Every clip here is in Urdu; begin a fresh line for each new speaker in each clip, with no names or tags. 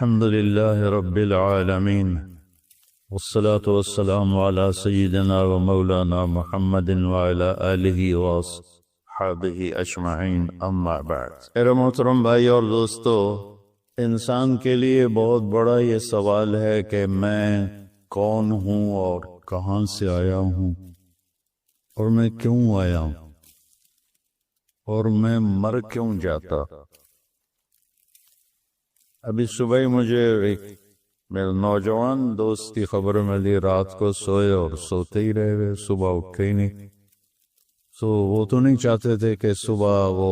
الحمد لله رب العالمين والصلاة والسلام على سيدنا ومولانا محمد وعلى آله وصحبه أجمعين أما بعد. میرے محترم بھائی اور دوستو، انسان کے لیے بہت بڑا یہ سوال ہے کہ میں کون ہوں اور کہاں سے آیا ہوں اور میں کیوں آیا ہوں اور میں مر کیوں جاتا. ابھی صبح مجھے ایک میرے نوجوان دوست کی خبر ملی، رات کو سوئے اور سوتے ہی رہ گئے، صبح اٹھے ہی نہیں. وہ تو نہیں چاہتے تھے کہ صبح وہ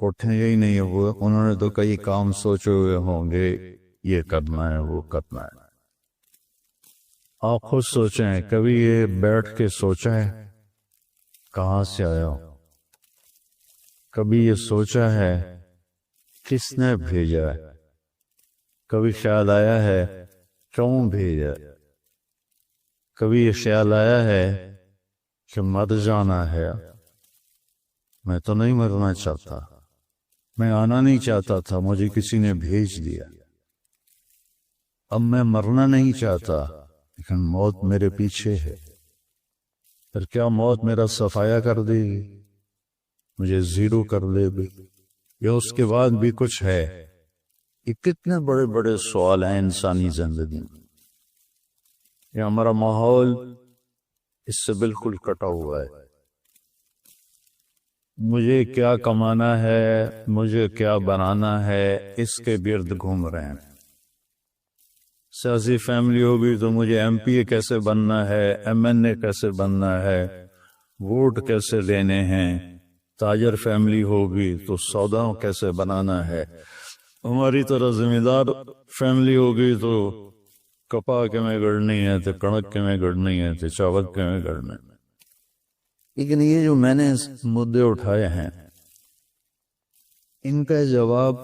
اٹھیں ہی نہیں، انہوں نے تو کئی کام سوچے ہوئے ہوں گے، یہ کرنا ہے وہ کرنا ہے. آپ خود سوچیں، کبھی یہ بیٹھ کے سوچا ہے کہاں سے آیا ہوں؟ کبھی یہ سوچا ہے کس نے بھیجا ہے؟ کبھی خیال آیا ہے کیوں بھیجا؟ کبھی یہ خیال آیا ہے کہ مر جانا ہے؟ میں تو نہیں مرنا چاہتا، میں آنا نہیں چاہتا تھا، مجھے کسی نے بھیج دیا. اب میں مرنا نہیں چاہتا لیکن موت میرے پیچھے ہے. پھر کیا موت میرا صفایا کر دے گی، مجھے زیرو کر دے گی، یا اس کے بعد بھی کچھ ہے؟ یہ کتنے بڑے بڑے سوال ہیں انسانی زندگی میں. یہ ہمارا ماحول اس سے بالکل کٹا ہوا ہے. مجھے کیا کمانا ہے، مجھے کیا بنانا ہے، اس کے گرد گھوم رہے ہیں. سیاسی فیملی ہوگی تو مجھے ایم پی اے کیسے بننا ہے، ایم این اے کیسے بننا ہے، ووٹ کیسے لینے ہیں. تاجر فیملی ہوگی تو سودا کیسے بنانا ہے. ہماری طرح زمیندار فیملی ہوگی تو کپا کے میں گڑنی ہے، تو کڑک کے میں گڑنی ہے، تو چاول کے میں گڑنا ہے. لیکن یہ جو میں نے مدعے اٹھائے ہیں، ان کا جواب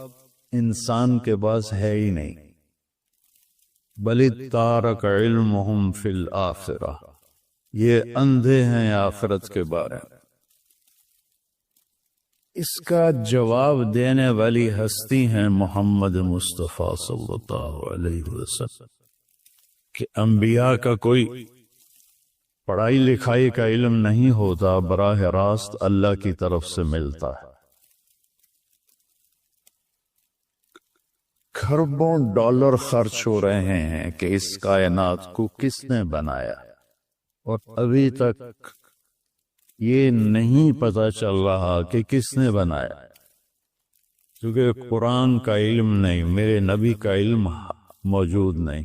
انسان کے پاس ہے ہی نہیں. بل تارک علمہم فی الآخرہ، یہ اندھے ہیں آخرت کے بارے میں. اس کا جواب دینے والی ہستی ہیں محمد مصطفیٰ صلی اللہ علیہ وسلم. کہ انبیاء کا کوئی پڑھائی لکھائی کا علم نہیں ہوتا، براہ راست اللہ کی طرف سے ملتا ہے. کھربوں ڈالر خرچ ہو رہے ہیں کہ اس کائنات کو کس نے بنایا، اور ابھی تک یہ نہیں پتہ چل رہا کہ کس نے بنایا. کیونکہ قرآن کا علم نہیں، میرے نبی کا علم موجود نہیں،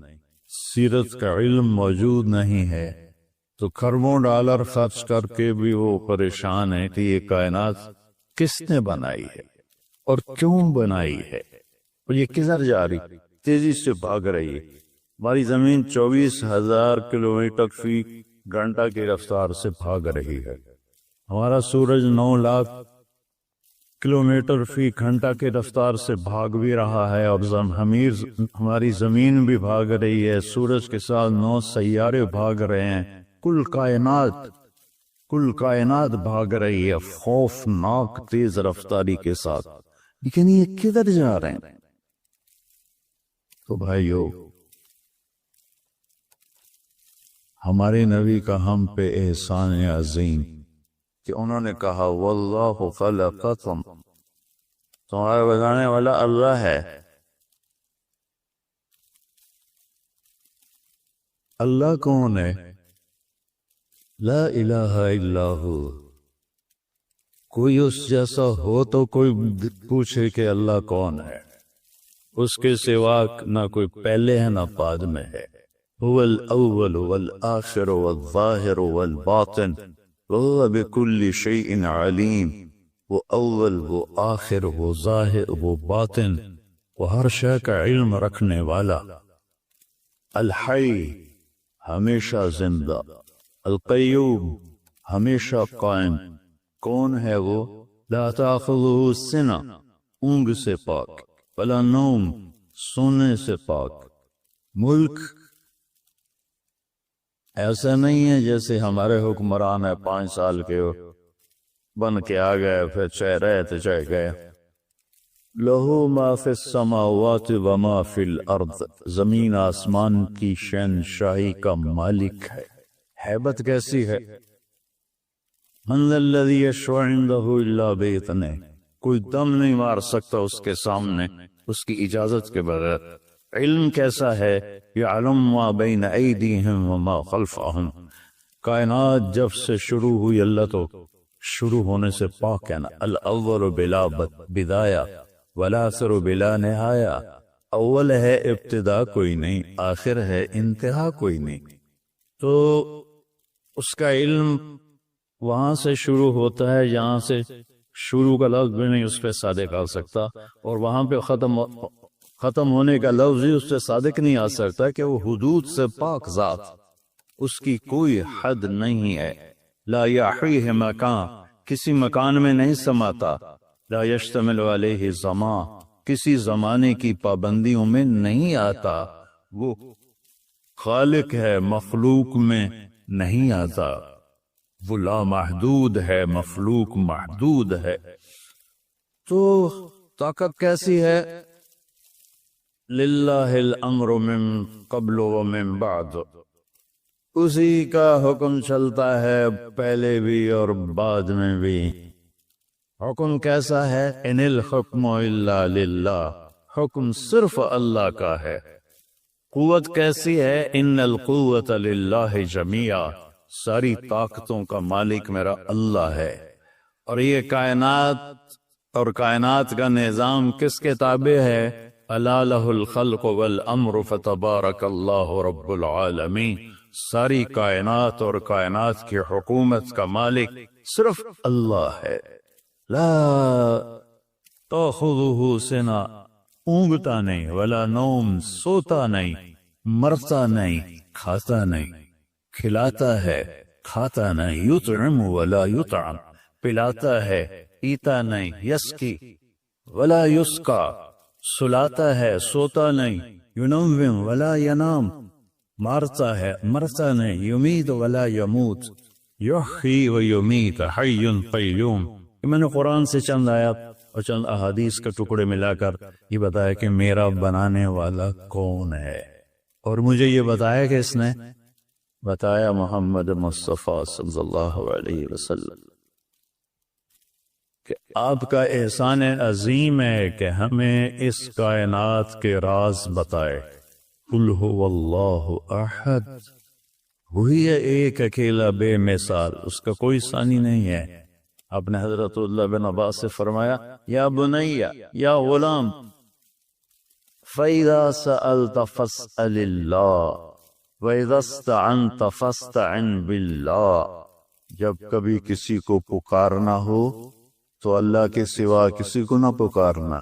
سیرت کا علم موجود نہیں ہے، تو کھربوں ڈالر خرچ کر کے بھی وہ پریشان ہے کہ یہ کائنات کس نے بنائی ہے اور کیوں بنائی ہے، اور یہ کدھر جا رہی، تیزی سے بھاگ رہی ہے. ہماری زمین 24,000 کلومیٹر فی گھنٹہ کی رفتار سے بھاگ رہی ہے. ہمارا سورج 9 لاکھ کلومیٹر فی گھنٹہ کی رفتار سے بھاگ بھی رہا ہے، اور ہماری زمین بھی بھاگ رہی ہے. سورج کے ساتھ 9 سیارے بھاگ رہے ہیں. کل کائنات بھاگ رہی ہے خوفناک تیز رفتاری کے ساتھ. لیکن یہ کدھر جا رہے ہیں؟ تو بھائیو، ہمارے نبی کا ہم پہ احسان عظیم کہ انہوں نے کہا واللہ خلقکم، تمہارا بنانے والا اللہ ہے. اللہ کون ہے؟ لا الہ الا ہو. کوئی اس جیسا ہو تو کوئی پوچھے کہ اللہ کون ہے. اس کے سوا نہ کوئی پہلے ہے نہ بعد میں ہے. هو الاول والآخر والظاہر والباطن وهو بكل شيء علیم. وہ اول، وہ آخر، وہ ظاہر، وہ باطن، وہ ہر شے کا علم رکھنے والا. الحی، ہمیشہ زندہ. القیوم، ہمیشہ قائم. کون ہے وہ؟ لا تأخذہ سنہ، اونگ سے پاک، ولا نوم، سونے سے پاک. ملک ایسا نہیں ہے جیسے ہمارے حکمران ہے 5 سال کے بن کے آ گئے، پھر چاہے رہے تو چاہے گئے. لہو ما فی السماوات وما فی الارض، زمین آسمان کی شہنشاہی کا مالک ہے۔ ہیبت کیسی ہے؟ من ذا الذی یشفع عندہ الا بإذنہ، کوئی دم نہیں مار سکتا اس کے سامنے اس کی اجازت کے بغیر۔ علم کیسا ہے؟ یعلم ما بین ایدیہم وما خلفہم، کائنات جب سے شروع ہوئی اللہ تو شروع ہونے سے پاک ہے نا۔ الاول بلا بدایہ والآخر بلا نہایہ، اول ہے ابتدا کوئی نہیں، آخر ہے انتہا کوئی نہیں۔ تو اس کا علم وہاں سے شروع ہوتا ہے جہاں سے شروع کا لفظ بھی نہیں اس پہ صادق آ سکتا، اور وہاں پہ ختم ہونے کا لفظ ہی اس پہ صادق نہیں آ سکتا کہ وہ حدود سے پاک ذات، اس کی کوئی حد نہیں ہے۔ لا یحیہ مکان، کسی مکان میں نہیں سماتا۔ لا یشتمل علیہ زمان، کسی زمانے کی پابندیوں میں نہیں آتا۔ وہ خالق ہے، مخلوق میں نہیں آتا۔ وہ لامحدود ہے، مخلوق محدود ہے۔ تو طاقت کیسی ہے؟ للہ الامر من قبل ومن بعد، اسی کا حکم چلتا ہے پہلے بھی اور بعد میں بھی۔ حکم کیسا ہے؟ ان الحکم الا للہ، حکم صرف اللہ کا ہے۔ قوت کیسی ہے؟ ان القوت للہ جمیعا، ساری طاقتوں کا مالک میرا اللہ ہے۔ اور یہ کائنات اور کائنات کا نظام کس کے تابع ہے؟ الا لہ الخلق والامر فتبارک اللہ رب العالمین، ساری کائنات اور کائنات کی حکومت کا مالک صرف اللہ ہے۔ لا تأخذہ سنہ، اونگتا نہیں، ولا نوم، سوتا نہیں، مرتا نہیں، کھاتا نہیں، کھلاتا ہے، کھاتا نہیں، یطعم ولا یطعم، پلاتا ہے، پیتا نہیں، یسقی ولا یسقا، سلاتا ہے، سوتا نہیں، ینوم ولا ینام، مارتا ہے، مرتا نہیں، یمید ولا یموت، یحیی و یمیت، حی قیوم۔ میں نے قرآن سے چند آیات اور چند احادیث کے ٹکڑے ملا کر یہ بتایا کہ میرا بنانے والا کون ہے، اور مجھے یہ بتایا کہ اس نے بتایا محمد مصطفیٰ صلی اللہ علیہ وسلم کہ آپ کا احسان عظیم ہے کہ ہمیں اس کائنات کے راز بتائے۔ قل هو اللہ احد، وہی ہے ایک اکیلا بے مثال، اس کا کوئی ثانی نہیں ہے۔ آپ نے حضرت عبداللہ بن عباس سے فرمایا یا بنی یا غلام فَإِذَا سَأَلْتَ فَاسْأَلِ اللَّهِ وَإِذَا اسْتَعَنْتَ فَاسْتَعِنْ بِاللَّهِ، جب کبھی کسی کو پکارنا ہو تو اللہ کے سوا کسی کو نہ پکارنا،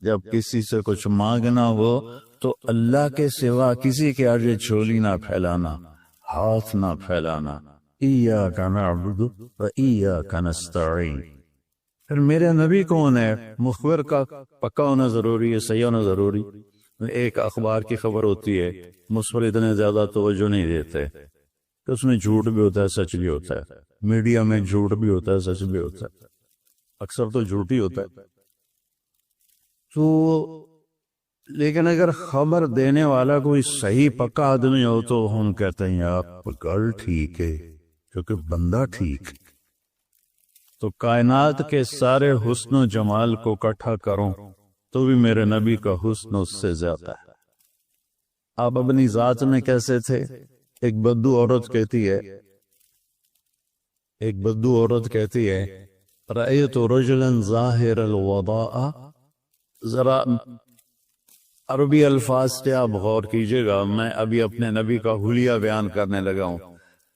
جب کسی سے کچھ مانگنا ہو تو اللہ کے سوا کسی کے آگے جھولی نہ پھیلانا، ہاتھ نہ پھیلانا۔ ایاک نعبد و ایاک نستعین۔ پھر میرے نبی کون ہے؟ مخبر کا پکا ہونا ضروری ہے، صحیح ہونا ضروری۔ ایک اخبار کی خبر ہوتی ہے، مصور اتنے زیادہ توجہ نہیں دیتے کہ اس میں جھوٹ بھی ہوتا ہے، سچ بھی ہوتا ہے۔ میڈیا میں جھوٹ بھی ہوتا ہے، سچ بھی ہوتا ہے، اکثر تو جھوٹ ہی ہوتا ہے۔ تو لیکن اگر خبر دینے والا کوئی صحیح پکا آدمی ہو تو ہم کہتے ہیں آپ گل ٹھیک ہے، کیونکہ بندہ ٹھیک۔ تو کائنات کے سارے حسن و جمال کو اکٹھا کروں تو بھی میرے نبی کا حسن اس سے زیادہ ہے۔ آپ اپنی ذات میں کیسے تھے؟ ایک بدو عورت کہتی ہے رأیت رجلا ظاہر الوضاء، ذرا عربی الفاظ سے آپ غور کیجئے گا، میں ابھی اپنے نبی کا حلیہ بیان کرنے لگا ہوں،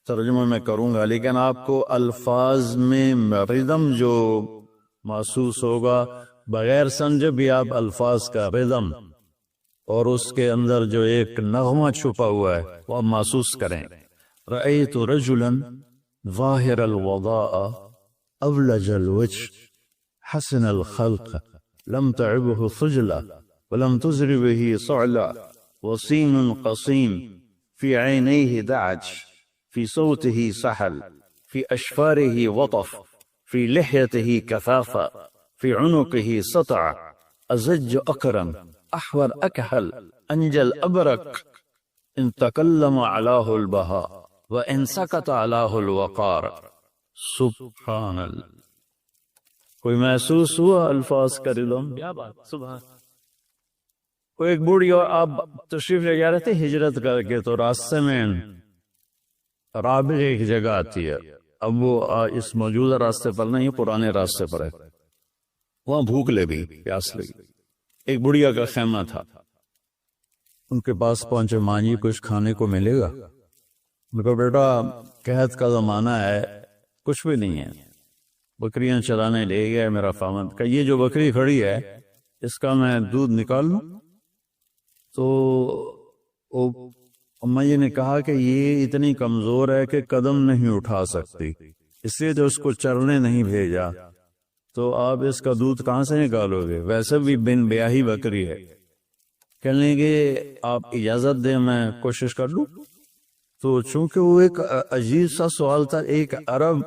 ترجمہ میں کروں گا، لیکن آپ کو الفاظ میں ردم جو محسوس ہوگا بغیر سمجھے بھی آپ الفاظ کا ردم اور اس کے اندر جو ایک نغمہ چھپا ہوا ہے وہ آپ محسوس کریں۔ رأیت رجلا ظاہر الوضاء أولج الوجه حسن الخلق لم تعبه خجلة ولم تزر به صعلة وسيم قصيم في عينيه دعج في صوته سحل في أشفاره وطف في لحيته كثافة في عنقه سطع أزج أكرم أحور أكحل أنجل أبرك إن تكلم علاه البهاء وإن سكت علاه الوقار. سبحان اللہ. کوئی محسوس ہوا الفاظ کا دلوں میں؟
کیا بات، سبحان.
کوئی ایک بوڑھی، اور آپ تشریف لے جا رہے تھے ہجرت کر کے، تو راستے میں رابغ ایک جگہ آتی ہے. اب وہ اس موجودہ راستے پر نہیں، پرانے راستے پر ہے. وہاں بھوک لگی، پیاس لگی. ایک بڑھیا کا خیمہ تھا. ان کے پاس پہنچے، ماں جی کچھ کھانے کو ملے گا؟ ان کو بیٹا قحط کا زمانہ ہے، کچھ بھی نہیں ہے، بکریاں چرانے لے گیا میرا خاوند کا. یہ جو بکری کھڑی ہے اس کا میں دودھ نکال لوں؟ تو اما جی نے کہا کہ یہ اتنی کمزور ہے کہ قدم نہیں اٹھا سکتی، اس لیے تو اس کو چرنے نہیں بھیجا. تو آپ اس کا دودھ کہاں سے نکالو گے؟ ویسے بھی بن بیاہی بکری ہے. کہنے لگے آپ اجازت دیں میں کوشش کر لوں. تو چونکہ وہ ایک عجیب سا سوال تھا، ایک عرب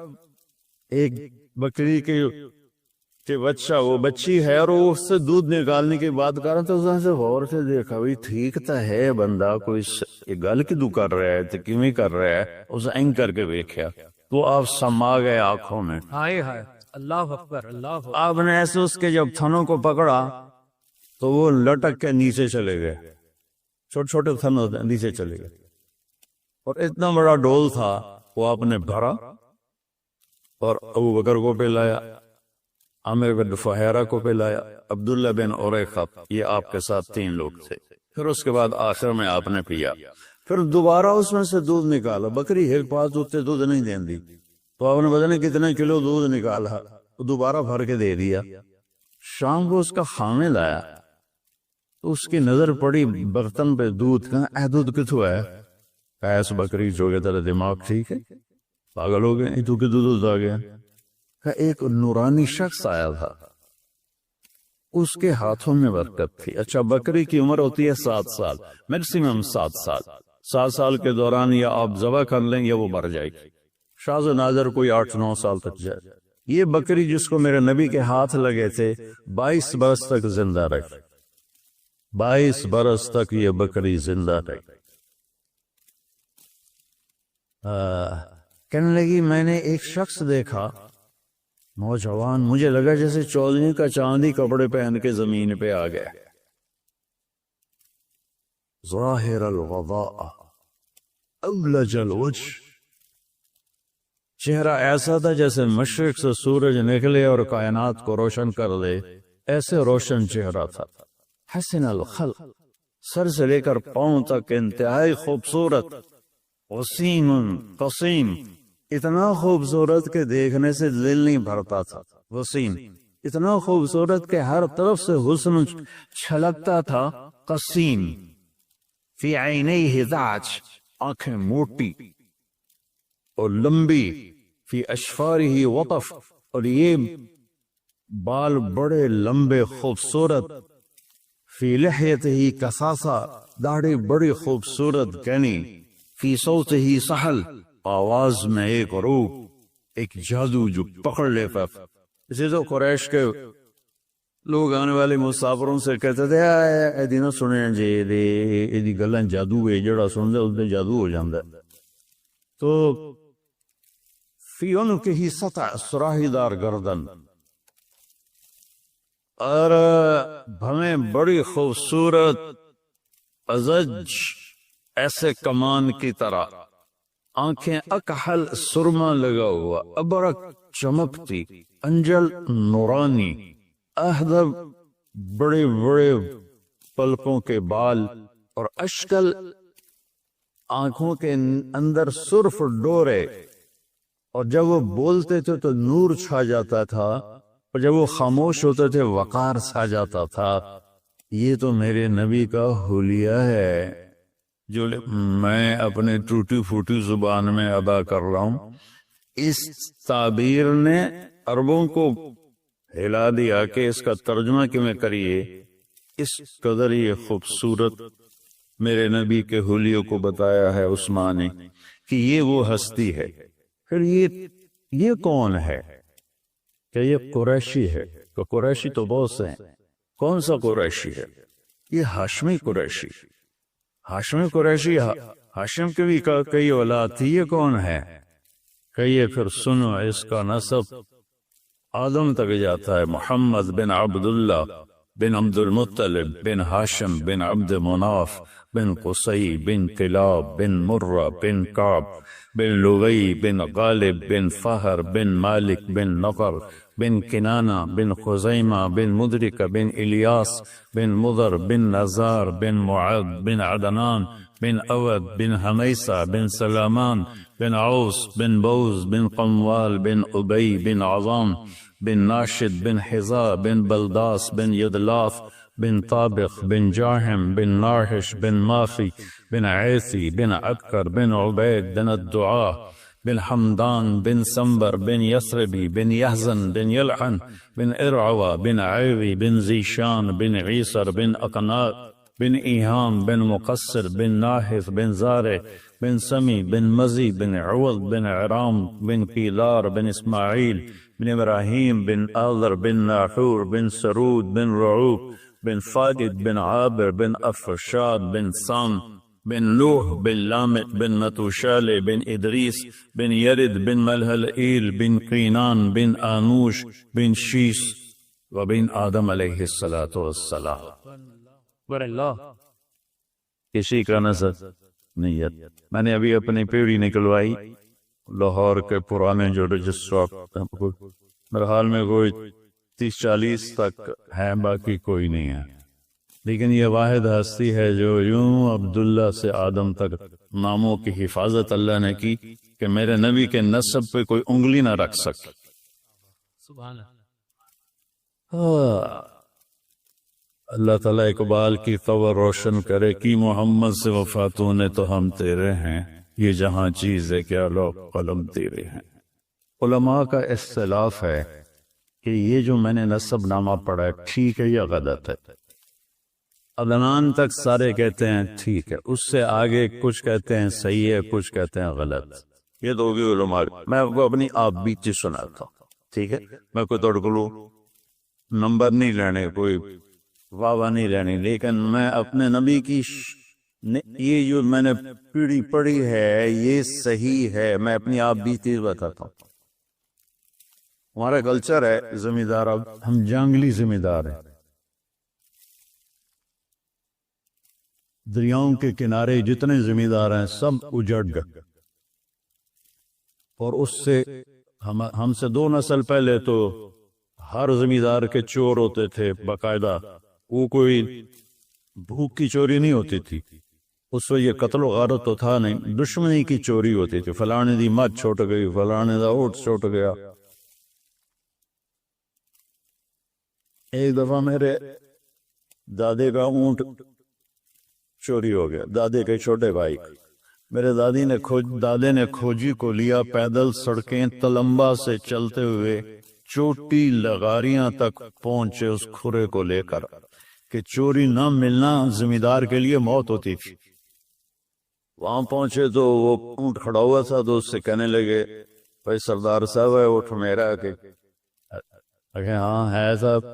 ایک بکری کے بچہ، وہ بچی ہے اور وہ اس سے دودھ نکالنے کی بات کر رہا تھا. اس سے غور سے دیکھا، بھائی ٹھیک تو ہے بندہ، کوئی گل کدو کر رہا ہے تو کیویں کر رہا ہے. اسے این کر کے دیکھا تو آپ سما گئے آنکھوں میں.
ہائے ہائے، اللہ اکبر، اللہ اکبر.
آپ نے ایسے اس کے جب تھنوں کو پکڑا تو وہ لٹک کے نیچے چلے گئے، چھوٹے چھوٹے تھن ہوتے ہیں، نیچے چلے گئے. اور اتنا بڑا ڈول تھا، وہ آپ نے بھرا اور ابو بکر کو پلایا، عامر بن فہیرہ کو پلایا، عبداللہ بن اوریقہ، یہ آپ کے ساتھ 3 لوگ تھے. پھر اس کے بعد آخر میں آپ نے پیا. پھر دوبارہ اس میں سے دودھ نکالا. بکری ایک پاس اتنے دودھ نہیں دین دی، تو آپ نے پتہ نہیں کتنے کلو دودھ نکالا، دوبارہ بھر کے دے دیا. شام کو اس کا خامد آیا تو اس کی نظر پڑی برتن پہ دودھ کا. اے دودھ کتوں ہے؟ ایس بکری جو کہ تیرا دماغ ٹھیک ہے، پاگل ہو گئے، تو کہ دودھ آ گیا. ایک نورانی شخص آیا تھا، اس کے ہاتھوں میں برکت تھی. اچھا، بکری کی عمر ہوتی ہے 7 سال، میکسیمم 7 سال. 7 سال کے دوران یا آپ ذبح کر لیں یا وہ مر جائے گی. شاذ و نادر کوئی 8-9 سال تک جائے. یہ بکری جس کو میرے نبی کے ہاتھ لگے تھے 22 برس تک زندہ رہی. 22 برس تک یہ بکری زندہ رہی. کہنے لگی میں نے ایک شخص دیکھا، نوجوان، مجھے لگا جیسے چودھری کا چاندی کپڑے پہن کے زمین پہ آ گیا. ظاہر الغضاء اولج الوجہ، چہرہ ایسا تھا جیسے مشرق سے سورج نکلے اور کائنات کو روشن کر دے، ایسے روشن چہرہ تھا. حسن الخلق، سر سے لے کر پاؤں تک انتہائی خوبصورت. وسیم قسیم، اتنا خوبصورت کہ دیکھنے سے دل نہیں بھرتا تھا. وسیم، اتنا خوبصورت کہ ہر طرف سے حسن چھلکتا تھا. قسیم، فی عینیہ ذعج، آنکھیں موٹی اور لمبی. فی اشفارہ وطف، اور یہ بال بڑے لمبے خوبصورت. فی لحیتہ کثاثہ، داڑھی بڑی خوبصورت گھنی. فی صوتہ سحل، آواز میں ایک روح، ایک جادو جو پکڑ لیتا. اسی تو قریش کے لوگ آنے والے مسافروں سے کہتے تھے اے دینوں سنیں جی دی گلاں جادو ہے، جڑا سن دے اس دے جادو ہو جاندا. تو فی عنقہ سطع، سراہی دار گردن، اور بھویں بڑی خوبصورت، ازج ایسے کمان کی طرح. آنکھیں اکحل، سرما لگا ہوا. ابرک، چمکتی. انجل، نورانی. اہدب، بڑے بڑے پلکوں کے بال. اور اشکل، آنکھوں کے اندر سرخ ڈورے. اور جب وہ بولتے تھے تو نور چھا جاتا تھا، اور جب وہ خاموش ہوتے تھے وقار چھا جاتا تھا. یہ تو میرے نبی کا حلیہ ہے جو میں اپنے ٹوٹی پھوٹی زبان میں ادا کر رہا ہوں. اس تعبیر نے عربوں کو ہلا دیا کہ اس کا ترجمہ کیوں کریے. اس قدر یہ خوبصورت میرے نبی کے حلیوں کو بتایا ہے عثمان نے کہ یہ وہ ہستی ہے. پھر یہ کون ہے؟ کہ یہ قریشی ہے. کہ قریشی تو بہت سے ہیں، کون سا قریشی ہے؟ یہ ہاشمی قریشی. ہاشمی قریشی ہاشم کے بھی کئی اولاد تھی. یہ کون ہے؟ کہیے پھر سنو اس کا نسب آدم تک جاتا ہے. محمد بن عبداللہ بن عبد المطلب بن ہاشم بن عبد مناف بن قصی بن کلاب بن مرہ بن کعب بن لغی بن غالب بن فہر بن مالک بن نفر بن کنانہ بن خزیمہ بن مدرک بن الیاس بن مضر بن نزار بن معد بن عدنان بن اود بن حمیسہ بن سلامان بن عوس بن بوز بن قموال بن ابی بن عظام بن ناشد بن حذاء بن بلداس بن یدلاف بن طابق بن جاحم بن ناحش بن مافی بن عیسی بن عکر بن عبید بن الدعاء بن حمدان بن سنبر بن یسربی بن یحزن بن یلحن بن ارعوى بن عیوی بن زیشان بن عیسر بن اقناط بن ایہام بن مقصر بن ناحث بن زارع بن سمی بن مزی بن عوض بن عرام بن قیلار بن اسماعیل بن ابراہیم بن آذر بن ناحور بن سرود بن رعوب بن فاقد بن عابر بن افرشاد بن سام بن نوح بن لامت بن متوشال بن ادریس بن یرد بن ملہلئیل بن قینان بن آنوش بن شیس وبن آدم علیہ السلام.
اکبر اللہ.
کسی کا نسب نہیں ہے. میں نے ابھی اپنی پیڑھی نکلوائی لاہور کے پرانے جو رجسٹر میرے حال میں کوئی 30-40 تک ہے، باقی کوئی نہیں ہے. لیکن یہ واحد ہستی ہے جو یوں عبداللہ سے آدم تک ناموں کی حفاظت اللہ نے کی کہ میرے نبی کے نسب پہ کوئی انگلی نہ رکھ سکے.
سبحان اللہ.
اللہ تعالیٰ اقبال کی قبر روشن کرے کہ محمد سے وفاتوں نے تو ہم تیرے ہیں، یہ جہاں چیز ہے کیا لوگ قلم تیرے ہیں. علماء کا اختلاف ہے کہ یہ جو میں نے نسب نامہ پڑھا ہے ٹھیک ہے یا غلط ہے. عدنان تک سارے کہتے ہیں ٹھیک ہے، اس سے آگے کچھ کہتے ہیں صحیح ہے، کچھ کہتے ہیں غلط. یہ تو ہوگی علماء. میں آپ کو اپنی آپ بیتی سناتا ہوں، ٹھیک ہے؟ میں کوئی توڑ گلو نمبر نہیں لینے، کوئی واہ نہیں لینی، لیکن میں اپنے نبی کی یہ جو میں نے پیڑھی پڑھی ہے یہ صحیح ہے. میں اپنی آپ بیتی بتاتا ہوں. ہمارا کلچر ہے زمیندار، اب ہم جنگلی زمیندار ہیں. دریاؤں کے کنارے جتنے زمیندار ہیں سب اجڑ گئے، اور اس سے ہم سے 2 نسل پہلے تو ہر زمیندار کے چور ہوتے تھے باقاعدہ. وہ کوئی بھوک کی چوری نہیں ہوتی تھی اس وقت، یہ قتل و غارت تو تھا نہیں، دشمنی کی چوری ہوتی تھی. فلانے دی مت چھوٹ گئی، فلانے دا اونٹ چھوٹ گیا. ایک دفعہ میرے دادے کا اونٹ چوری ہو گیا، دادے کے چھوٹے بھائی. میرے دادے نے کھوجی کو لیا، پیدل سڑکیں تلمبا سے چلتے ہوئے چوٹی لغاریاں تک پہنچے اس کھرے کو لے کر کہ چوری نہ ملنا زمیندار کے لیے موت ہوتی تھی. وہاں پہنچے تو وہ اونٹ کھڑا ہوا تھا تو اس سے کہنے لگے بھائی سردار صاحب ہے اونٹ میرا. کہ ہاں ہے صاحب،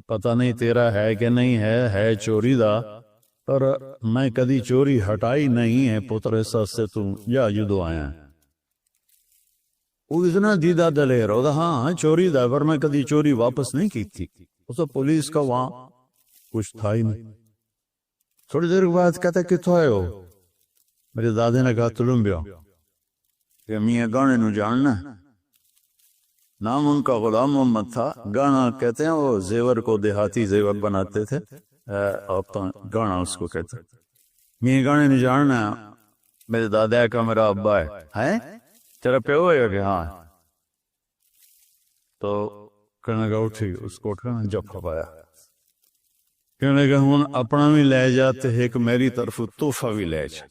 پتہ نہیں تیرا ہے کہ نہیں ہے چوری دا، پر میں کدی چوری ہٹائی نہیں ہے پتر ایسا سے تم یا جدو آیا ہے. وہ اتنا دیدہ دلیر ہوتا، ہاں چوری دا، پر میں کدی چوری واپس نہیں کی تھی. اس تو پولیس کا وہاں کچھ تھا ہی نہیں. تھوڑی دیر کے بعد کہتا کتوں آئے ہو؟ میرے دادے نے کہا تلمبیا. کہ میاں گانے نو جاننا ہے. نام ان کا غلام محمد تھا. گانا کہتے ہیں وہ زیور کو دیہاتی زیور بناتے تھے، گانا اس کو کہتے ہیں. میاں گانے نو جاننا ہے. میرے دادا کا میرا ابا ہے تیرا پیو ہے کہ ہاں؟ تو کہنے کا اٹھی اس کو اٹھنا جب کھپایا. کہنے کا ہوں اپنا بھی لے جاتے ایک میری طرف تحفہ بھی لے جا.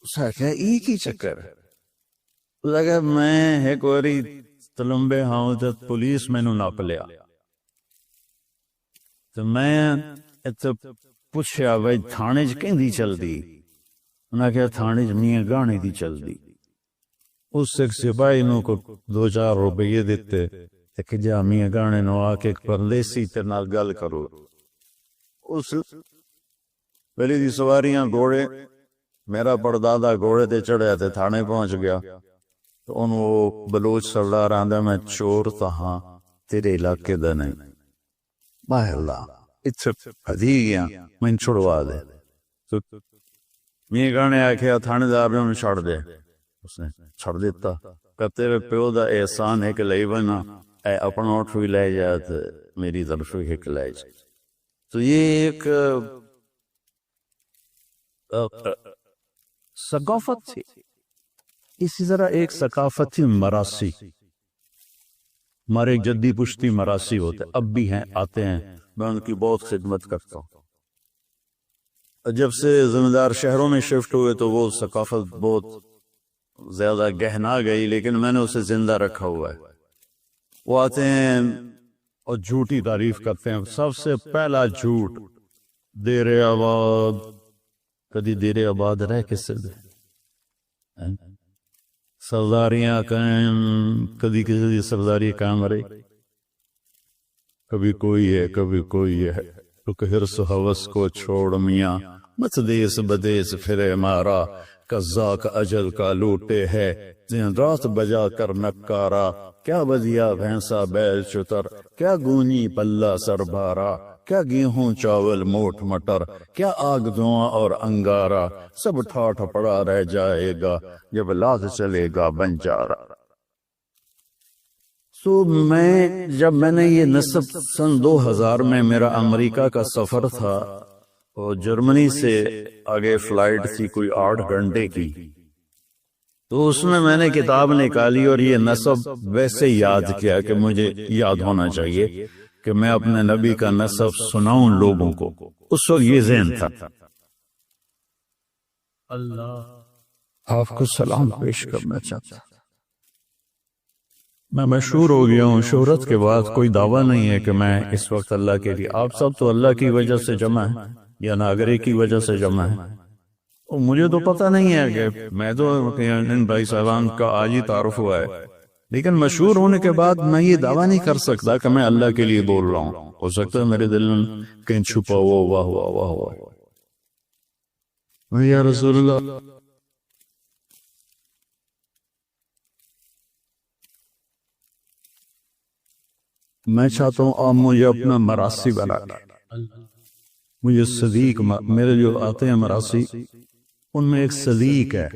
اس نے کہا ایک ہی چکر ہے. اس نے کہا میں ایک واری تلمبے ہاں تو پولیس میں نو ناپ لیا. تو میں پوچھا بھائی تھانے چ کہیں چل دی؟ انہوں نے کہا تھانے چ میاں گانے دی چل دی. اس ایک سپاہی نو کو 2-4 روپے دیتے کہ جا میاں گانے نو آ کے پردیسی تے نال گل کرو. اس پہلی دی سواریاں گھوڑے، میرا پردادا گھوڑے تے چڑھیا تے تھانے پہنچ گیا، تو ان وہ بلوچ سردار آندا میں چور تھا ہاں تیرے علاقے دا نہیں، باہ اللہ اتھے پھدی گیا میں چھڑوا دے، تو میں گانے آکھیا تھانے دار نے انہیں چھڑ دے، اس نے چھڑ دیتا کہ تیرے پیو دا احسان ہے کہ لئی بنا اے اپنا اٹھ بھی لے جائے تو میری طرف بھی ایک لے جائے۔ تو یہ ایک ثقافت تھی، اسی طرح ایک ثقافت تھی مراسی، ہمارے جدی پشتی مراسی ہوتے اب بھی ہیں، آتے ہیں، میں ان کی بہت خدمت کرتا ہوں۔ جب سے ذمہ دار شہروں میں شفٹ ہوئے تو وہ ثقافت بہت زیادہ گہنا گئی، لیکن میں نے اسے زندہ رکھا ہوا ہے۔ وہ آتے ہیں اور جھوٹی تعریف کرتے ہیں، سب سے پہلا جھوٹ دیر آباد، کدی دیر آباد رہ کس سے دے سرداریاں قائم، کدی کسی سرداری قائم رہی، کبھی کوئی ہے کبھی کوئی ہے، تو حرص و حوث کو چھوڑ میاں، مت دیس بدیس پھرے مارا، قضا کا اجل کا لوٹے ہے، دن رات بجا کر نکارا، کیا بدیا بھینسا بیل چتر، کیا گونی پلہ سر بھارا، کیا گیہوں چاول موٹ مٹر، کیا آگ دھواں اور انگارا، سب ٹھاٹھ پڑا رہ جائے گا جب لاد چلے گا بنجارا۔ تو جب میں نے یہ نصب سن 2000 میں میرا امریکہ کا سفر تھا اور جرمنی سے آگے فلائٹ تھی کوئی 8 گھنٹے کی، تو اس میں نے کتاب نکالی اور یہ نصب ویسے یاد کیا کہ مجھے یاد ہونا چاہیے کہ میں اپنے نبی کا نصب سناؤں لوگوں کو، اس وقت یہ ذہن تھا۔
اللہ
آپ کو سلام پیش کرنا چاہتا، میں مشہور ہو گیا ہوں، شہرت کے بعد کوئی دعویٰ نہیں ہے کہ میں اس وقت اللہ کے لیے، آپ سب تو اللہ کی وجہ سے جمع ہیں یا ناگری کی وجہ سے جمع ہیں، اور مجھے تو پتہ نہیں ہے کہ میں تو ان بھائی صاحبان کا آج ہی تعارف ہوا ہے، لیکن مشہور ہونے کے بعد میں یہ دعویٰ نہیں کر سکتا کہ میں اللہ کے لیے بول رہا ہوں، ہو سکتا ہے میرے دل میں کہیں چھپا ہوا واہ واہ واہ واہ یا رسول اللہ۔ میں چاہتا ہوں آپ مجھے اپنا مراسی بنا لیں، مجھے صدیق، میرے جو آتے ہیں مراسی ان میں ایک صدیق ہے۔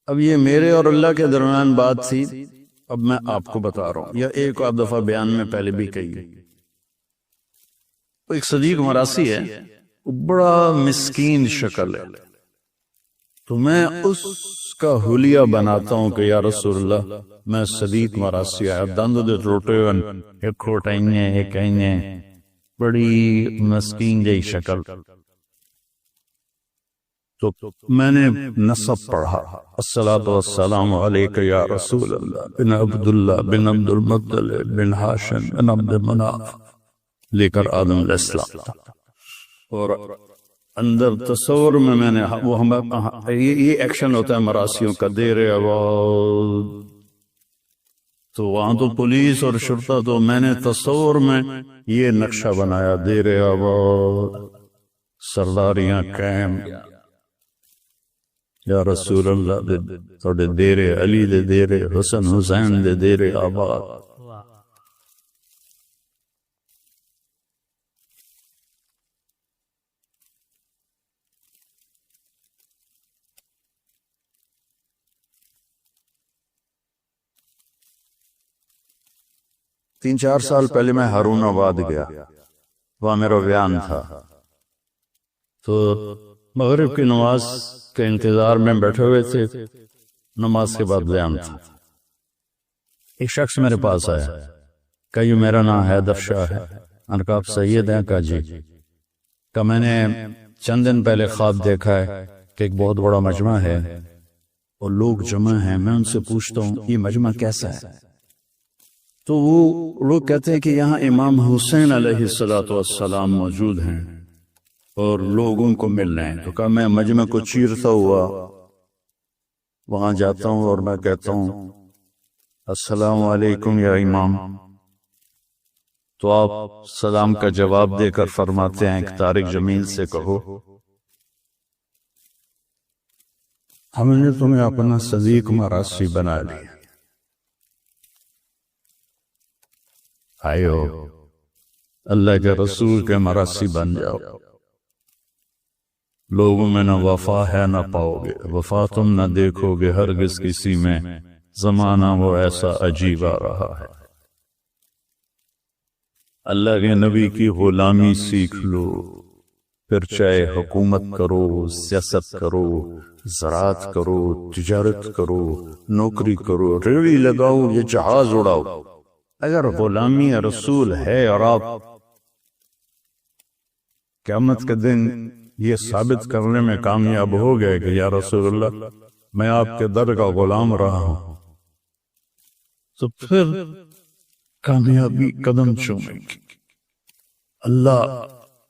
اب یہ میرے اور اللہ کے درمیان بات تھی، اب میں آپ کو بتا رہا ہوں، یا ایک آدھ دفعہ بیان میں پہلے بھی کہی ہے۔ ایک صدیق مراسی ہے، بڑا مسکین شکل ہے، تو میں اس کا حلیہ بناتا ہوں کہ یا رسول اللہ میں صدیق مراسی ہے، دند دے ٹوٹے ایک کھوٹائیں ایک کہیں بڑی مسکین جئی شکل، تو میں نے نصب پڑھا، الصلاۃ والسلام علیک یا رسول اللہ بن عبداللہ بن عبد المطلب بن ہاشم بن عبد مناف، لے کر آدم علیہ السلام، اور اندر تصور میں نے وہ یہ ایکشن ہوتا ہے مراسیوں کا، دیر آباد، تو وہاں تو پولیس اور شرطہ، تو میں نے تصور میں یہ نقشہ بنایا، دیر آباد سرداریاں قائم، یا رسول اللہ تھوڑے دیر علی دے دیر حسن حسین دے دیر آباد۔ 3-4 سال پہلے میں ہارون آباد گیا، وہاں میرا بیان تھا، تو مغرب کی نماز کے انتظار میں بیٹھے ہوئے تھے، نماز کے بعد بیان تھا، ایک شخص میرے پاس آیا، کہا یہ میرا نام حیدر شاہ ہے، میں نے کہا آپ سید ہیں؟ کہا جی، کہ میں نے چند دن پہلے خواب دیکھا ہے کہ ایک بہت بڑا مجمع ہے اور لوگ جمع ہیں، میں ان سے پوچھتا ہوں یہ مجمع کیسا ہے؟ تو وہ لوگ کہتے ہیں کہ یہاں امام حسین علیہ السلام موجود ہیں اور لوگ ان کو مل رہے ہیں۔ تو کہا میں مجمع کو چیرتا ہوا وہاں جاتا ہوں اور میں کہتا ہوں السلام علیکم یا امام، تو آپ سلام کا جواب دے کر فرماتے ہیں کہ طارق جمیل سے کہو ہم نے تمہیں اپنا صدیق مراسی بنا لیا، آئیو اللہ کے رسول کے مراسی بن جاؤ، لوگوں میں نہ وفا ہے نہ پاؤ گے، وفا تم نہ دیکھو گے ہرگز کسی میں، زمانہ وہ ایسا عجیب آ رہا ہے۔ اللہ کے نبی کی غلامی سیکھ لو، پھر چاہے حکومت کرو، سیاست کرو، زراعت کرو، تجارت کرو، نوکری کرو، ریڑھی لگاؤ یا جہاز اڑاؤ، اگر غلامی رسول ہے اور آپ قیامت کے دن یہ ثابت کرنے میں کامیاب ہو گئے کہ یا رسول اللہ میں آپ کے در کا غلام رہا ہوں، تو پھر کامیابی قدم چومے گی۔ اللہ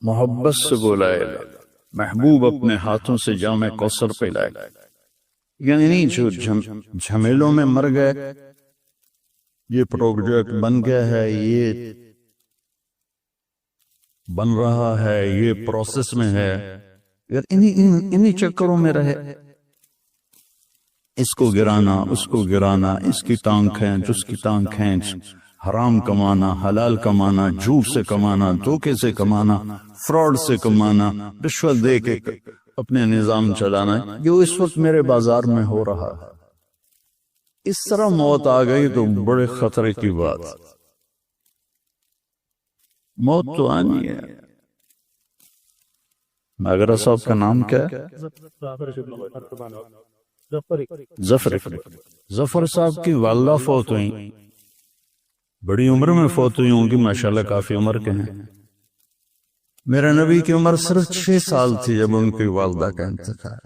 محبت سے بلائے گا، محبوب اپنے ہاتھوں سے جام کوثر پلائے گا، یعنی جو جھمیلوں میں مر گئے، یہ پروجیکٹ بن گیا ہے، یہ بن رہا ہے، یہ پروسیس میں ہے، اگر انہی چکروں میں رہے، اس کو گرانا، اس کو گرانا، اس کی ٹانگ کھینچ، اس کی ٹانگ کھینچ، حرام کمانا، حلال کمانا، جھوٹ سے کمانا، دھوکے سے کمانا، فراڈ سے کمانا، رشوت دے کے اپنے نظام چلانا، جو اس وقت میرے بازار میں ہو رہا ہے، اس طرح موت آ گئی تو بڑے خطرے کی بات۔ موت تو آنی ہے۔ ماگرہ صاحب کا نام کیا ہے؟ ظفر صاحب کی والدہ فوت ہوئی، بڑی عمر میں فوت ہوئی ہوں گی، ماشاءاللہ کافی عمر کے ہیں۔ میرے نبی کی عمر صرف 6 سال تھی جب ان کی والدہ کا انتقال،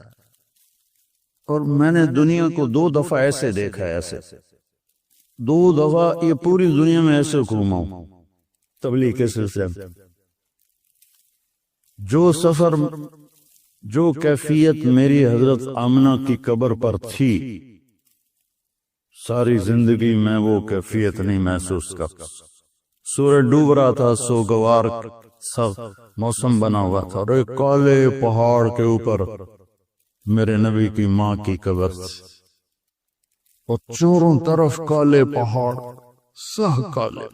اور میں نے دنیا کو 2 دفعہ ایسے دیکھا ہے، ایسے 2 دفعہ یہ پوری دنیا میں ایسے گھوما ہوں تبلیغ کے سلسلے میں۔ جو سفر، جو کیفیت میری حضرت آمنہ کی قبر پر تھی، ساری زندگی میں وہ کیفیت نہیں محسوس کرتا۔ سورج ڈوب رہا تھا، سوگوار سخت موسم بنا ہوا تھا، اور ایک کالے پہاڑ کے اوپر میرے نبی کی ماں کی قبر تھی، اور چاروں طرف کالے پہاڑ، سہ کالے۔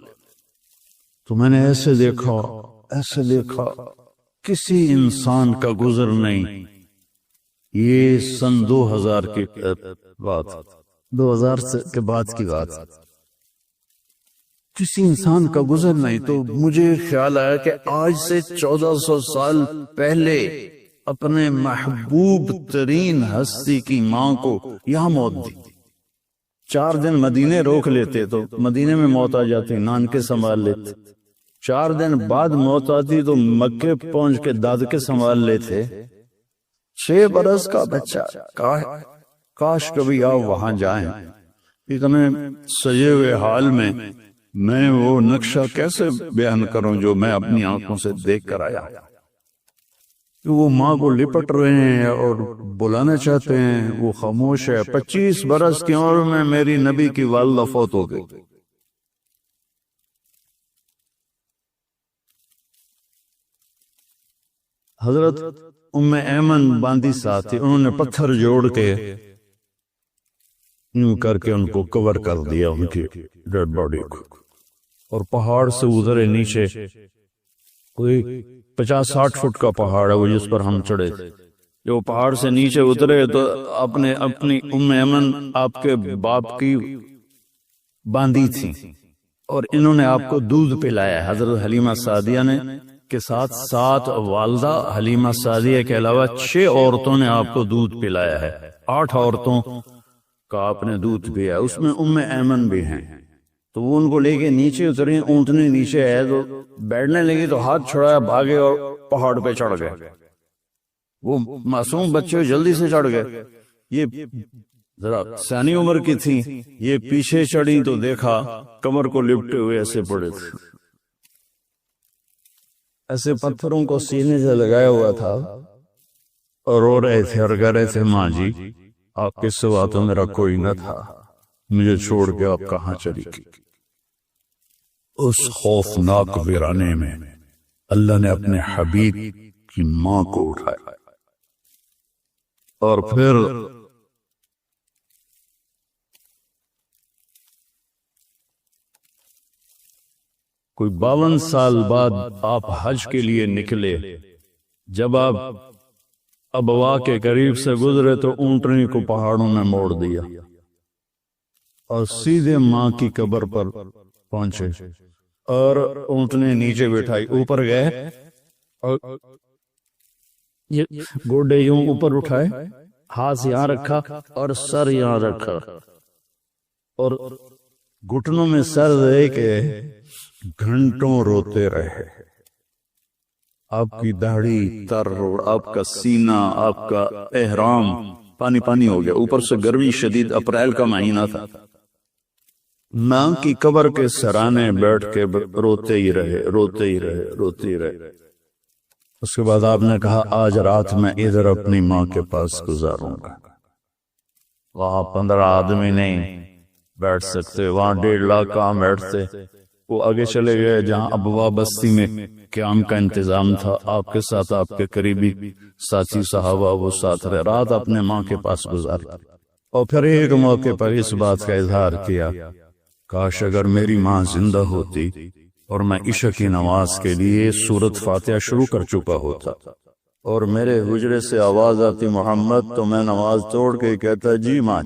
تو میں نے ایسے دیکھا، ایسے دیکھا، کسی انسان کا گزر نہیں۔ یہ سن 2000 کی بات، 2000 کے بعد کی بات، کسی انسان کا گزر نہیں۔ تو مجھے خیال آیا کہ آج سے 1400 سال پہلے اپنے محبوب ترین ہستی کی ماں کو یہاں موت دی، 4 دن مدینے روک لیتے تو مدینے میں موت آ جاتی، نانکے سنبھال لیتے، 4 دن بعد موت آتی تو مکے پہنچ کے دادکے سنبھال لیتے۔ 6 برس کا بچہ، کاش کبھی آپ وہاں جائیں۔ اتنے سجے ہوئے حال میں وہ نقشہ کیسے بیان کروں جو میں اپنی آنکھوں سے دیکھ کر آیا۔ وہ ماں کو لپٹ رہے ہیں اور بلانا چاہتے ہیں، وہ خاموش ہے۔ 25 برس کی عمر میں میری نبی کی والدہ فوت ہو گئی۔ حضرت ام ایمن باندی ساتھ تھی، انہوں نے پتھر جوڑ کے یوں کر کے ان کو کور کر دیا، ان کی ڈیڈ باڈی کو، اور پہاڑ سے اترے نیچے۔ کوئی 50-60 فٹ کا پہاڑ ہے وہ جس پر ہم چڑھے تھے۔ جو پہاڑ سے نیچے اترے تو اپنی ام ایمن آپ کے باپ کی باندی تھی، اور انہوں نے آپ کو دودھ پلایا۔ حضرت حلیمہ سعدیہ نے کے ساتھ 7 والدہ حلیمہ سعدیہ کے علاوہ 6 عورتوں نے آپ کو دودھ پلایا ہے۔ 8 عورتوں کا آپ نے دودھ پیا، اس میں ام ایمن بھی ہیں۔ تو وہ ان کو لے کے نیچے اترے، اونٹنی نیچے ہے تو بیٹھنے لگی تو ہاتھ چھڑایا، بھاگے اور پہاڑ پہ چڑھ گئے۔ وہ معصوم بچے جلدی سے چڑھ گئے۔ یہ ذرا سیانی عمر کی تھی، یہ پیچھے چڑھی تو دیکھا کمر کو لپٹے ہوئے ایسے پڑے تھے، ایسے پتھروں کو سینے سے لگایا ہوا تھا، اور رو رہے تھے اور کہہ رہے تھے ماں جی آپ کے سوا تو میرا کوئی نہ تھا، مجھے چھوڑ کے آپ کہاں چلی گئی۔ اس خوفناک ویرانے میں اللہ نے اپنے حبیب کی ماں کو اٹھایا اور پھر کوئی 52 سال بعد آپ حج کے لیے نکلے. جب آپ ابوا کے قریب سے گزرے تو اونٹنی کو پہاڑوں میں موڑ دیا اور سیدھے ماں کی قبر پر پہنچے اور اونٹنی نیچے بٹھائی. اوپر گئے اور گوڈے یوں اوپر اٹھائے, ہاتھ یہاں رکھا اور سر یہاں رکھا اور گھٹنوں میں سر دے کے گھنٹوں روتے رہے. آپ کی داڑھی تر اور آپ کا سینہ, آپ کا احرام پانی پانی ہو گیا. اوپر سے گرمی شدید, اپریل کا مہینہ تھا. ماں کی قبر کے سرانے بیٹھ کے روتے ہی رہے, روتے ہی رہے, روتے ہی رہے. اس کے بعد آپ نے کہا آج رات میں ادھر اپنی ماں کے پاس گزاروں گا. وہاں 15 آدمی نہیں بیٹھ سکتے, وہاں 1.5 لاکھ کہاں بیٹھتے. وہ آگے چلے گئے جہاں ابوا بستی میں قیام کا انتظام تھا. آپ کے ساتھ آپ کے قریبی ساتھی صحابہ وہ ساتھ رہے. رات اپنے ماں کے پاس گزار اور پھر ایک موقع پر اس بات کا اظہار کیا, کاش اگر میری ماں زندہ ہوتی اور میں عشاء کی نماز کے لیے سورۃ فاتحہ شروع کر چکا ہوتا اور میرے حجرے سے آواز آتی محمد, تو میں نماز توڑ کے کہتا جی ماں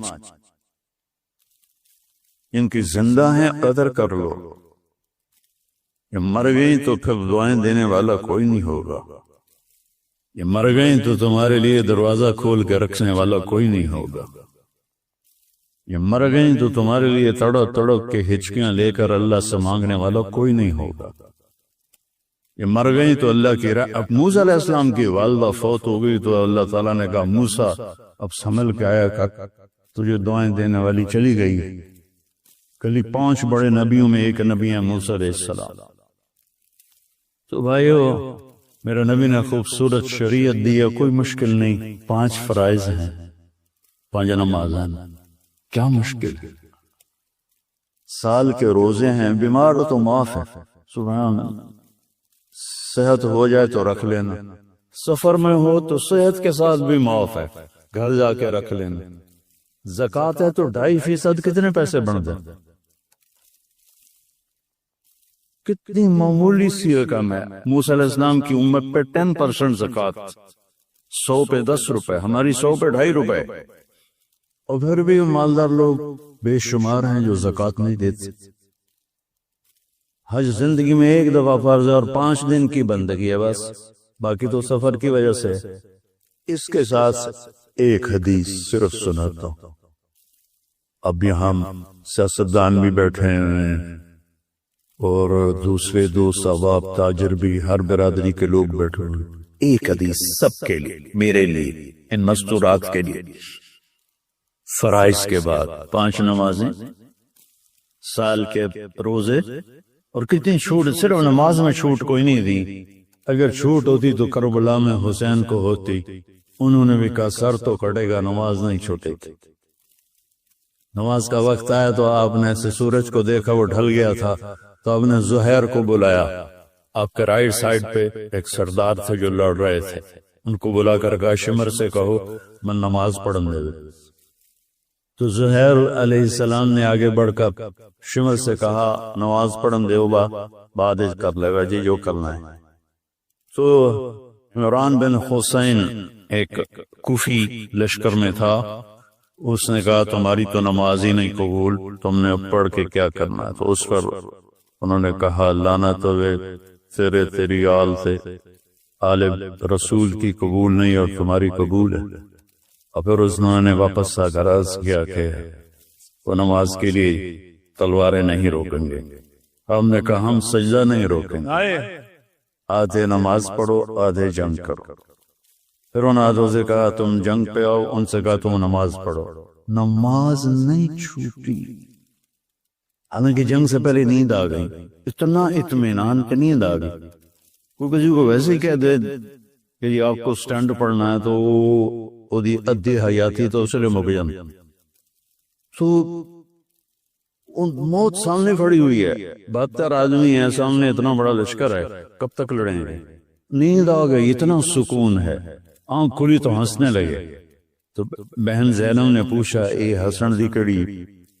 ان کی زندہ ہیں قدر کر لو, یہ مر گئی تو پھر دعائیں دینے والا کوئی نہیں ہوگا. یہ مر گئی تو تمہارے لیے دروازہ کھول کے رکھنے والا کوئی نہیں ہوگا. یہ مر گئی تو تمہارے لیے تڑپ تڑپ کے ہچکیاں لے کر اللہ سے مانگنے والا کوئی نہیں ہوگا. یہ مر گئی تو اللہ کی اب موسیٰ علیہ السلام کی والدہ فوت ہو گئی تو اللہ تعالیٰ نے کہا موسیٰ اب سنبھل کے آیا کر, تجھے دعائیں دینے والی چلی گئی. کلی 5 بڑے نبیوں میں ایک نبی ہے موسیٰ علیہ السلام. تو بھائیو میرے نبی نے خوبصورت شریعت دی ہے, کوئی مشکل نہیں. 5 فرائض ہیں, 5 نمازیں, کیا مشکل ہے. سال کے روزے ہیں, بیمار ہو تو معاف ہے, سبحان اللہ. صحت ہو جائے تو رکھ لینا, سفر میں ہو تو صحت کے ساتھ بھی معاف ہے, گھر جا کے رکھ لینا. زکوٰۃ ہے تو 2.5% کتنے پیسے بن جائیں, کتنی معمولی سی رقم ہے. موسیٰ علیہ السلام کی امت پہ 10% زکوٰۃ, 100 پہ 10 روپے, ہماری 100 پہ 2.5 روپے. اور پھر بھی مالدار لوگ بے شمار ہیں جو زکوٰۃ نہیں دیتے. حج زندگی میں ایک دفعہ فرض ہے اور 5 دن کی بندگی ہے بس, باقی تو سفر کی وجہ سے. اس کے ساتھ ایک حدیث صرف سناتا ہوں. اب یہاں سیاستدان بھی بیٹھے ہیں اور دوسرے دوست احباب تاجر بھی, ہر برادری کے لوگ بیٹھے ہوئے. ایک حدیث سب کے لیے, میرے لیے, ان مستورات کے لیے. فرائض کے بعد 5 نمازیں, سال کے روزے, اور کتنی چھوٹ, صرف نماز میں چھوٹ کوئی نہیں دی. اگر چھوٹ ہوتی تو کربلا میں حسین کو ہوتی. انہوں نے بھی کہا سر تو کٹے گا, نماز نہیں چھوٹے گی. نماز کا وقت آیا تو آپ نے ایسے سورج کو دیکھا, وہ ڈھل گیا تھا, تو آپ نے زہیر کو بلایا. آپ کے رائٹ سائڈ پہ ایک سردار تھے جو لڑ رہے تھے, ان کو بلا کر کہا شمر سے کہو میں نماز پڑھنے دے. تو زہیر علیہ السلام نے آگے بڑھ کر شمر سے کہا نماز پڑھن دے با, بعد کر لے گا جی جو کرنا ہے. تو عمران بن حسین ایک کوفی لشکر میں تھا, اس نے کہا تمہاری تو نماز ہی نہیں قبول, تم نے پڑھ کے کیا کرنا ہے. تو اس پر انہوں نے کہا لعنت ہوئے تیری آل سے, آل رسول کی قبول نہیں اور تمہاری قبول ہے. اور پھر انہوں نے واپس آ کر عرض کیا کہ وہ نماز کے لیے تلواریں نہیں روکیں گے. ہم نے کہا ہم سجدہ نہیں روکیں گے, آدھے نماز پڑھو آدھے جنگ کرو. پھر ان آدھوں سے کہا تم جنگ پہ آؤ, ان سے کہا تم نماز پڑھو. نماز نہیں چھوٹی, حالانکہ جنگ سے پہلے نیند آ گئی, اتنا اطمینان کہ نیند آ گئی. کوئی کسی کو ویسے ہی کہہ دے کہ یہ آپ کو سٹینڈ پڑھنا ہے تو وہ ادھی حیاتی تو اس لیے مک جان. تو موت سامنے کھڑی ہوئی ہے، 72 آدمی ہیں سامنے، اتنا بڑا لشکر ہے، کب تک لڑیں گے؟ نیند آ گئی، اتنا سکون ہے، آنکھ کھلی تو ہنسنے لگے۔ تو بہن زینب نے پوچھا اے حسن دی کڑی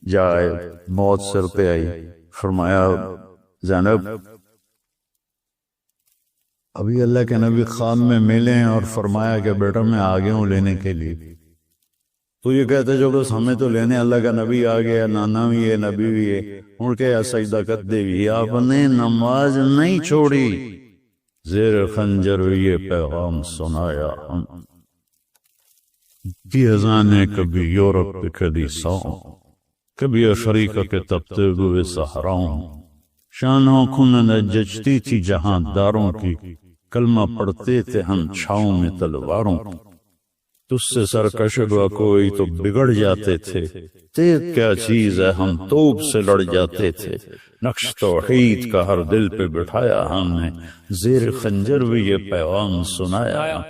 جائے، موت سر پہ آئی، فرمایا زینب ابھی اللہ کے نبی خواب میں ملے اور فرمایا کہ بیٹا میں آ گیا ہوں لینے کے لیے۔ تو یہ کہتے جو بس ہمیں تو لینے اللہ کا نبی آ گیا، نانا بھی ہے نبی بھی ہے، اڑ کے سجدہ کرتے بھی، آپ نے نماز نہیں چھوڑی، زیر خنجر یہ پیغام سنایا ہم کی اذانیں کبھی یورپ کے کلیساؤں، کبھی افریقہ کے تپتے ہوئے صحراؤں، شانوں کھن جچتی تھی جہاں داروں کی، کلمہ پڑھتے تھے ہم چھاؤں میں تلواروں، تجھ سے سرکش ہوا کوئی تو بگڑ جاتے تھے، تیغ کیا چیز ہے ہم توپ سے لڑ جاتے تھے، نقش توحید کا ہر دل پہ بٹھایا ہم نے، زیر خنجر بھی یہ پیغام سنایا۔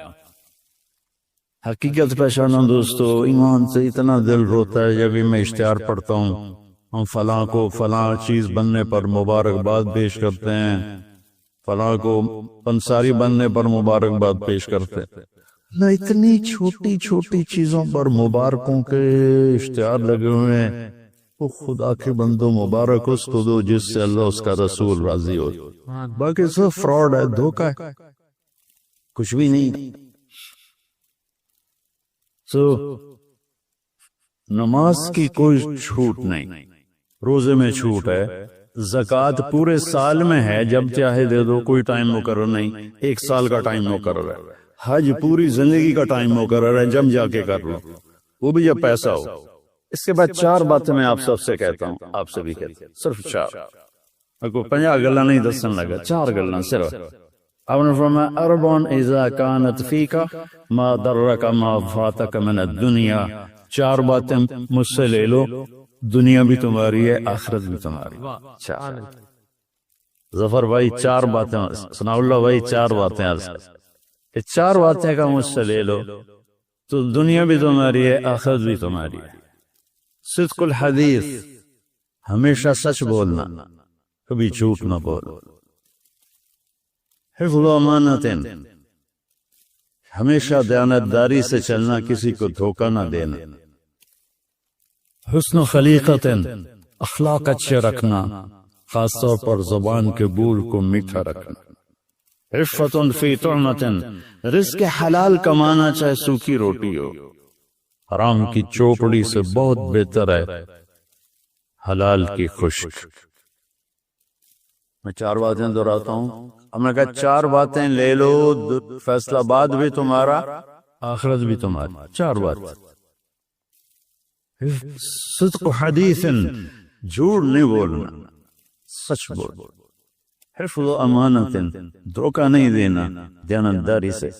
حقیقت پہچانا دوستو، ایمان سے اتنا دل روتا ہے جب میں اشتہار پڑھتا ہوں، ہم فلاں کو فلاں چیز بننے پر مبارکباد پیش کرتے ہیں، فلاں کو پنساری بننے پر مبارکباد پیش کرتے ہیں، نہ اتنی چھوٹی چھوٹی چیزوں پر مبارکوں کے اشتہار لگے ہوئے ہیں۔ وہ خدا کے بندو مبارک اس کو دو جس سے اللہ اس کا رسول راضی ہو، باقی سب فراڈ ہے، دھوکہ ہے، کچھ بھی نہیں۔ نماز کی کوئی چھوٹ نہیں، روزے میں چھوٹ ہے، زکوٰۃ پورے سال میں ہے، جب چاہے دے دو، کوئی ٹائم مقرر نہیں، 1 سال کا ٹائم مقرر ہے، حج پوری زندگی کا ٹائم مقرر ہے، جب جا کے کر لو، وہ بھی جب پیسہ ہو۔ اس کے بعد 4 باتیں میں آپ سب سے کہتا ہوں، آپ سے بھی کہتا ہوں، صرف 4، کوئی 50 گلا نہیں دسن لگا، 4 گلا صرف۔ آپ نے فرمایا اربع اذا كانت فيك ما ضرك ما فاتك من الدنيا، 4 باتیں مجھ سے لے لو، دنیا بھی تمہاری ہے، آخرت بھی تمہاری۔ 4 ظفر بھائی 4 باتیں، ثناء اللہ بھائی 4 باتیں، یہ 4 باتیں کا مجھ سے لے لو تو دنیا بھی تمہاری ہے، آخرت بھی تمہاری ہے۔ صدق الحدیث، ہمیشہ سچ بولنا، کبھی جھوٹ نہ بولو۔ حفظ امانت، ہمیشہ دیانتداری سے چلنا، کسی کو دھوکہ نہ دینا۔ حسن خلیقت، اخلاق اچھے رکھنا، خاص طور پر زبان کے بول کو میٹھا رکھنا۔ عفت فی طعمت، رزق حلال کمانا، چاہے سوکھی روٹی ہو، حرام کی چوپڑی سے بہت بہتر ہے حلال کی خشک۔ میں 4 باتیں دہراتا ہوں، ہم نے کہا 4 باتیں لے لو، فیصلہ باد بھی تمہارا، آخرت بھی تمہاری۔ 4 بات، صدق حدیث، جھوٹ نہیں بولنا، سچ بول۔ حفظ امانت، دھوکہ نہیں دینا، دیانتداری سے۔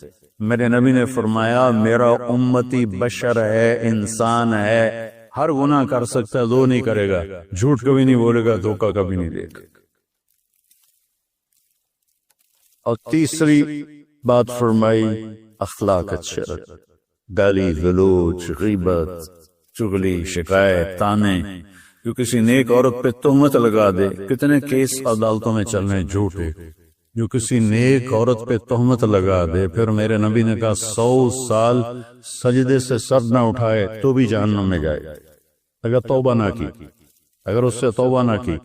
میرے نبی نے فرمایا میرا امتی بشر ہے، انسان ہے، ہر گناہ کر سکتا ہے، 2 نہیں کرے گا، جھوٹ کبھی نہیں بولے گا، دھوکہ کبھی نہیں دے گا۔ اور تیسری بات فرمائی اخلاق اچھے، گالی گلوچ، غیبت، چغلی، شکایت، تانے، جو کسی نیک عورت پہ تہمت لگا دے، کتنے کیس عدالتوں میں چل رہے ہیں جھوٹے، جو کسی نیک عورت پہ تہمت لگا دے، پھر میرے نبی نے کہا 100 سال سجدے سے سر نہ اٹھائے تو بھی جہنم میں جائے، اگر توبہ نہ کی، اگر اس سے توبہ نہ کی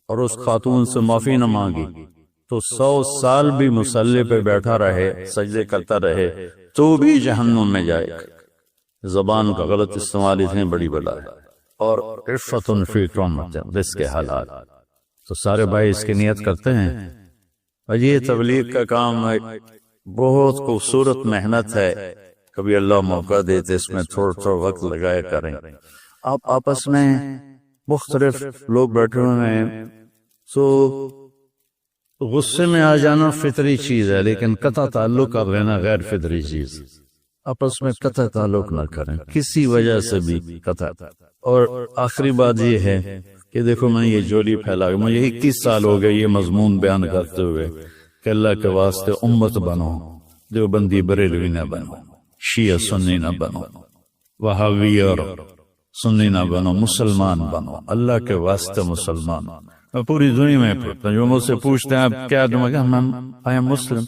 اور اس خاتون سے معافی نہ مانگی تو 100 سال بھی مصلی پہ بیٹھا رہے، سجدے کرتا رہے تو بھی جہنم میں جائے۔ زبان کا غلط استعمال اتنی بڑی بلا ہے۔ اور عفت فی طعمت، رزق حلال۔ تو سارے بھائی اس کی نیت کرتے ہیں، اور یہ تبلیغ کا کام بہت خوبصورت محنت ہے، کبھی اللہ موقع دیتے اس میں تھوڑا وقت لگایا کریں۔ آپ آپس میں مختلف لوگ بیٹھے ہوئے ہیں، سو غصے میں آ جانا فطری چیز ہے، لیکن قطع تعلق کر لینا غیر فطری چیز۔ آپس میں قطع تعلق نہ کریں کسی وجہ سے بھی، قطع۔ اور آخری بات یہ ہے کہ دیکھو میں یہ جولی پھیلا، مجھے 21 سال ہو گئے یہ مضمون بیان کرتے ہوئے کہ اللہ کے واسطے امت بنو، دیوبندی بریلوی نہ بنو، شیعہ سنی نہ بنو، وہابی اور سنی نہ بنو، مسلمان بنو، اللہ کے واسطے مسلمان۔ میں پوری دنیا میں پڑھتا ہوں، جو مجھ سے پوچھتے ہیں آپ کیا تم آئی ایم مسلم،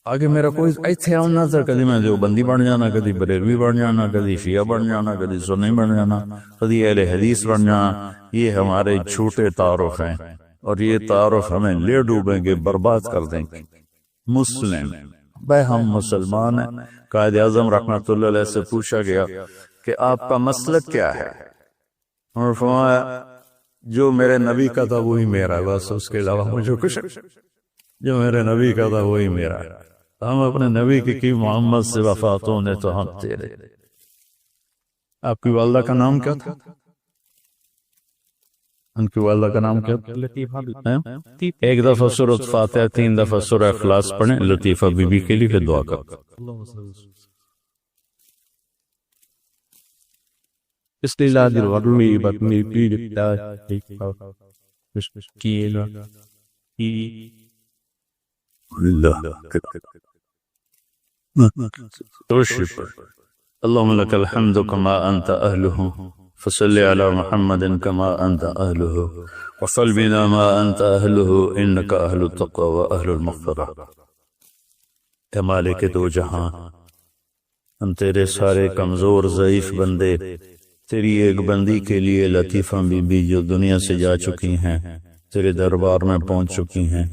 آگے میرا کوئی ایتھے آن نہ تھا، کدی میں دیوبندی بن جانا، کدی بریلوی بن جانا، کدی شیعہ بن جانا، کدی سنی بن جانا، کدی اہل حدیث بن جانا۔ یہ ہمارے جھوٹے تعارف ہیں، اور یہ تعارف ہمیں لے ڈوبیں گے، برباد کر دیں گے۔ مسلم بھائی ہم مسلمان ہیں۔ قائد اعظم رحمۃ اللہ علیہ سے پوچھا گیا کہ آپ کا مسلک کیا ہے، اور فرمایا جو میرے نبی کا تھا وہی میرا ہے، بس اس کے علاوہ مجھے کچھ، جو میرے نبی کا تھا وہی میرا ہے۔ ہم اپنے نبی کی محمد سے وفات ہونے تو ہم تیرے۔ آپ کی والدہ کا نام کیا تھا؟ ان کی والدہ کا نام کیا تھا؟ ایک دفعہ سورۃ فاتحہ 3 دفعہ سورہ اخلاص پڑھیں لطیفہ بی بی کے لیے، پھر دعا کریں۔
بسم اللہ الرحمن
اللهم لك الحمد كما أنت أهله، فصل على محمد كما أنت أهله، وصل بنا ما أنت أهله، إنك أهل التقوى وأهل المغفرة۔ اے مالک دو جہاں، ہم تیرے سارے کمزور ضعیف بندے تیری ایک بندی کے لیے لطیفہ بی بی جو دنیا سے جا چکی ہیں، تیرے دربار میں پہنچ چکی ہیں،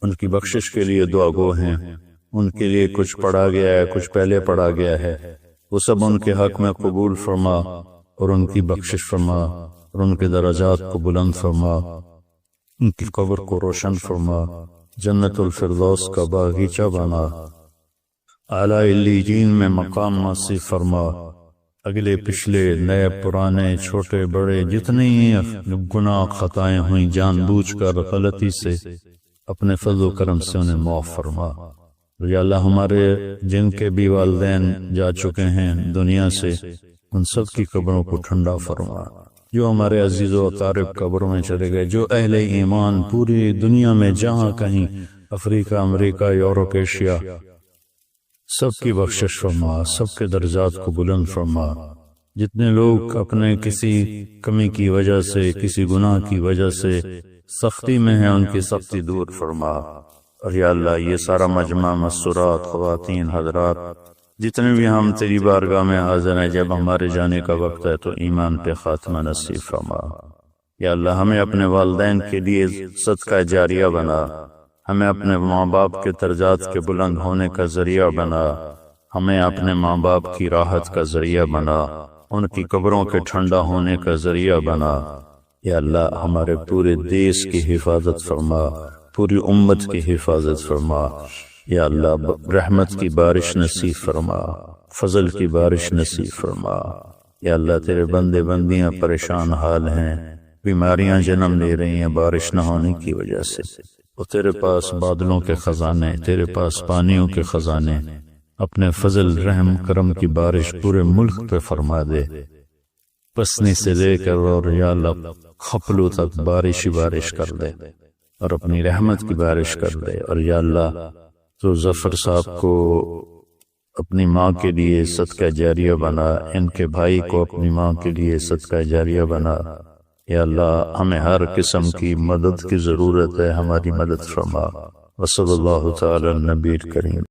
ان کی بخشش کے لیے دعا گو ہیں۔ ان کے لیے کچھ پڑھا گیا ہے، کچھ پہلے پڑھا گیا ہے، وہ سب ان کے حق میں قبول فرما، اور ان کی بخشش فرما، اور ان کے درجات کو بلند فرما، ان کی قبر کو روشن فرما، جنت الفردوس کا باغیچہ بنا، اعلیٰ علیین میں مقام نصیب فرما۔ اگلے پچھلے نئے پرانے چھوٹے بڑے جتنے گناہ خطائیں ہوئیں جان بوجھ کر غلطی سے، اپنے فضل و کرم سے انہیں معاف فرما۔ یا اللہ ہمارے جن کے بھی والدین جا چکے ہیں دنیا سے، ان سب کی قبروں کو ٹھنڈا فرما۔ جو ہمارے عزیز و اقارب قبروں میں چلے گئے، جو اہل ایمان پوری دنیا میں جہاں کہیں، افریقہ، امریکہ، یورپ، ایشیا، سب کی بخشش فرما، سب کے درجات کو بلند فرما۔ جتنے لوگ اپنے کسی کمی کی وجہ سے، کسی گناہ کی وجہ سے سختی میں ہیں، ان کی سختی دور فرما۔ اور یا اللہ یہ سارا مجمع، مسورات، خواتین، حضرات، جتنے بھی ہم تیری بارگاہ میں حاضر ہیں، جب ہمارے جانے کا وقت ہے تو ایمان پہ خاتمہ نصیب فرما۔ یا اللہ ہمیں اپنے والدین کے لیے صدقہ جاریہ بنا، ہمیں اپنے ماں باپ کے درجات کے بلند ہونے کا ذریعہ بنا، ہمیں اپنے ماں باپ کی راحت کا ذریعہ بنا، ان کی قبروں کے ٹھنڈا ہونے کا ذریعہ بنا۔ یا اللہ ہمارے پورے دیش کی حفاظت فرما، پوری امت کی حفاظت فرما۔ یا اللہ رحمت کی بارش نصیب فرما، فضل کی بارش نصیب فرما۔ یا اللہ تیرے بندے بندیاں پریشان حال ہیں، بیماریاں جنم لے رہی ہیں بارش نہ ہونے کی وجہ سے، اور تیرے پاس بادلوں کے خزانے، تیرے پاس پانیوں کے خزانے، اپنے فضل رحم کرم کی بارش پورے ملک پہ فرما دے، پسنے سے لے کر اور یا اللہ خپلو تک بارش ہی بارش کر دے، اور اپنی رحمت کی بارش کر دے۔ اور یا اللہ تو ظفر صاحب کو اپنی ماں کے لیے صدقہ جاریہ بنا، ان کے بھائی کو اپنی ماں کے لیے صدقہ جاریہ بنا۔ یا اللہ ہمیں ہر قسم کی مدد کی ضرورت ہے، ہماری مدد فرما۔ وصلی اللہ تعالی النبی الکریم۔